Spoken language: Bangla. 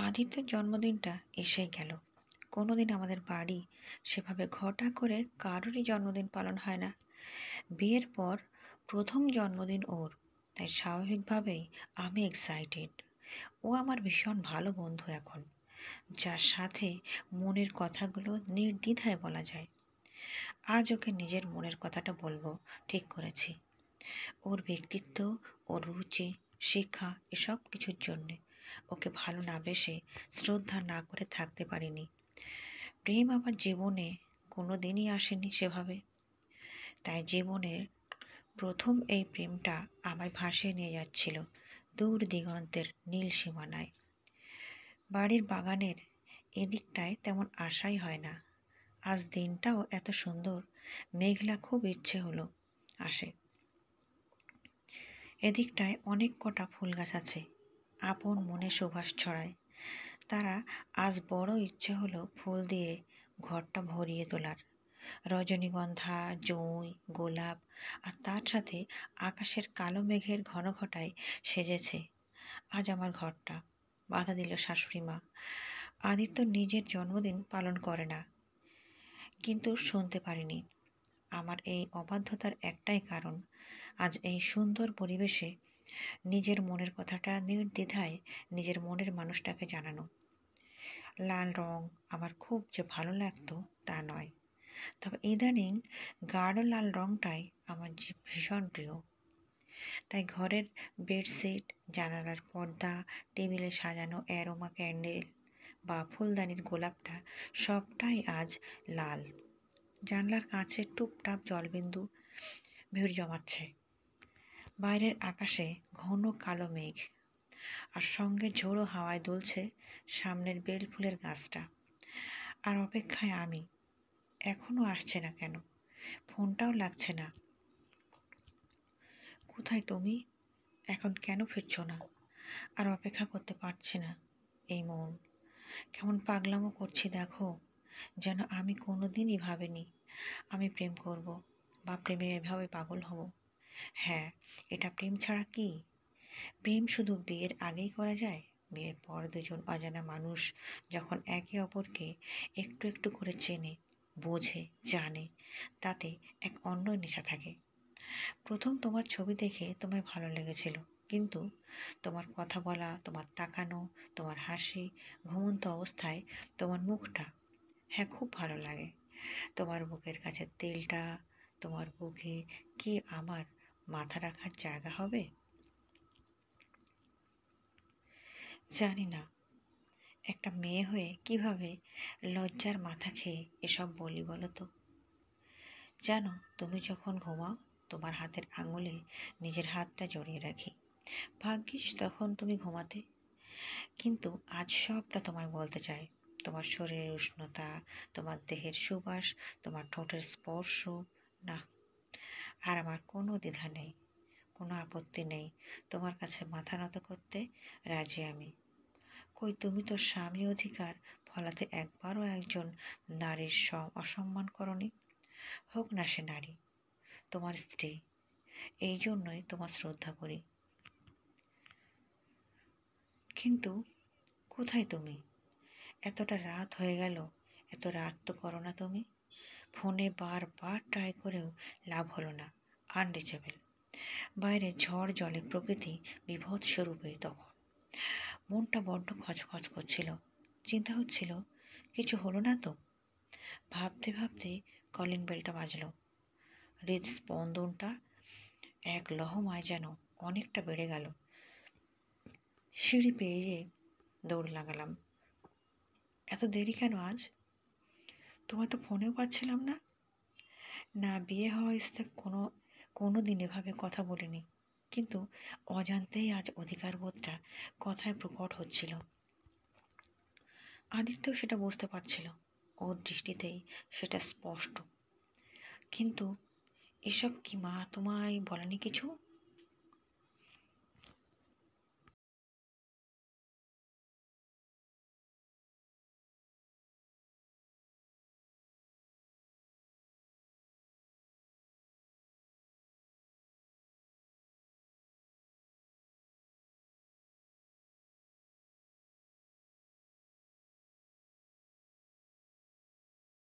আদিত্যের জন্মদিনটা এসেই গেল। কোনোদিন আমাদের বাড়ি সেভাবে ঘটা করে কারোরই জন্মদিন পালন হয় না। বিয়ের পর প্রথম জন্মদিন ওর, তাই স্বাভাবিকভাবেই আমি এক্সাইটেড। ও আমার ভীষণ ভালো বন্ধু এখন, যার সাথে মনের কথাগুলো নির্দ্বিধায় বলা যায়। আজ ওকে নিজের মনের কথাটা বলবো ঠিক করেছি। ওর ব্যক্তিত্ব, ওর রুচি, শিক্ষা এসব কিছুর জন্যে ওকে ভালো না বেসে শ্রদ্ধা না করে থাকতে পারিনি। প্রেম আমার জীবনে কোনো দিনই আসেনি সেভাবে, তাই জীবনের প্রথম এই প্রেমটা আমায় ভাসিয়ে নিয়ে যাচ্ছিল দূর দিগন্তের নীল সীমানায়। বাড়ির বাগানের এদিকটায় তেমন আশাই হয় না। আজ দিনটাও এত সুন্দর, মেঘলা, খুব ইচ্ছে হলো আসে। এদিকটায় অনেক কটা ফুল গাছ আছে, আপন মনে সুবাস ছড়ায়। তারা আজ বড় ইচ্ছে হলো ফুল দিয়ে ঘরটা ভরিয়ে তোলার। রজনীগন্ধা, জুঁই, গোলাপ আর তার সাথে আকাশের কালো মেঘের ঘন ঘটায় সেজেছে আজ আমার ঘরটা। বাধা দিল শাশুড়ি মা। আদিত্য নিজের জন্মদিন পালন করে না, কিন্তু শুনতে পারিনি। আমার এই অবাধ্যতার একটাই কারণ, আজ এই সুন্দর পরিবেশে নিজের মনের কথাটা নির্দ্বিধায় নিজের মনের মানুষটাকে জানানো। লাল রং আমার খুব যে ভালো লাগতো তা নয়, তবে ইদানিং গাঢ় লাল রংটাই আমার ভীষণ প্রিয়। তাই ঘরের বেডশিট, জানালার পর্দা, টেবিলে সাজানো অ্যারোমা ক্যান্ডেল বা ফুলদানির গোলাপটা সবটাই আজ লাল। জানলার কাছে টুপটাপ জলবিন্দু ভিড় জমাচ্ছে। বাইরের আকাশে ঘন কালো মেঘ, আর সঙ্গে ঝোড়ো হাওয়ায় দুলছে সামনের বেল ফুলের গাছটা। আর অপেক্ষায় আমি। এখনো আসছে না কেন? ফোনটাও লাগছে না। কোথায় তুমি? এখন কেন ফিরছো না? আর অপেক্ষা করতে পারছি না। এই মন কেমন পাগলামো করছি দেখো, যেন আমি কোনোদিনই ভাবিনি আমি প্রেম করব বা প্রেমে এভাবে পাগল হব। হ্যাঁ, এটা প্রেম ছাড়া কি? প্রেম শুধু বিয়ের আগেই করা যায়? বিয়ের পর দুজন অজানা মানুষ যখন একে অপরকে একটু একটু করে চেনে, বোঝে, জানে, তাতে এক অন্য নেশা থাকে। প্রথম তোমার ছবি দেখে তোমায় ভালো লেগেছিল, কিন্তু তোমার কথা বলা, তোমার তাকানো, তোমার হাসি, ঘুমন্ত অবস্থায় তোমার মুখটা, হ্যাঁ খুব ভালো লাগে। তোমার বুকের কাছে তেলটা, তোমার বুকে কি আমার মাথা রাখার জায়গা হবে? জানি না একটা মেয়ে হয়ে কিভাবে লজ্জার মাথা খেয়ে এসব বলি বলো তো। জানো, তুমি যখন ঘুমাও তোমার হাতের আঙুলে নিজের হাতটা জড়িয়ে রাখি। ভাগ্যিস তখন তুমি ঘুমাতে। কিন্তু আজ সবটা তোমায় বলতে চাই। তোমার শরীরের উষ্ণতা, তোমার দেহের সুবাস, তোমার ঠোঁটের স্পর্শ। না, আর আমার কোনো দ্বিধা নেই, কোনো আপত্তি নেই। তোমার কাছে মাথা নত করতে রাজি আমি। কই তুমি তো স্বামী অধিকার ফলাতে একবারও একজন নারীর অসম্মান করনি। হোক না সে নারী, তোমার স্ত্রী, এই জন্যই তোমার শ্রদ্ধা করি। কিন্তু কোথায় তুমি? এতটা রাত হয়ে গেল, এত রাত তো করো না তুমি। ফোনে বারবার ট্রাই করেও লাভ হলো না, আনরিচেবল। বাইরে ঝড় জলে প্রকৃতি বিভৎস রূপে তখন। মনটা বড্ড খচখচ করছিল। চিন্তা হচ্ছিল কিছু হলো না তো। ভাবতে ভাবতে কলিং বেলটা বাজলো। হৃদস্পন্দনটা এক লহমায় যেন অনেকটা বেড়ে গেল। সিঁড়ি পেরিয়ে দৌড় লাগালাম। এত দেরি কেন আজ? তোমায় তো ফোনেও পাচ্ছিলাম না। না, বিয়ে হওয়া স্থে কোনো দিন এভাবে কথা বলিনি, কিন্তু অজান্তেই আজ অধিকারবোধটা কথায় প্রকট হচ্ছিল। আদিত্যও সেটা বুঝতে পারছিল, ওর দৃষ্টিতেই সেটা স্পষ্ট। কিন্তু এসব কি মা তোমায় বলেনি কিছু?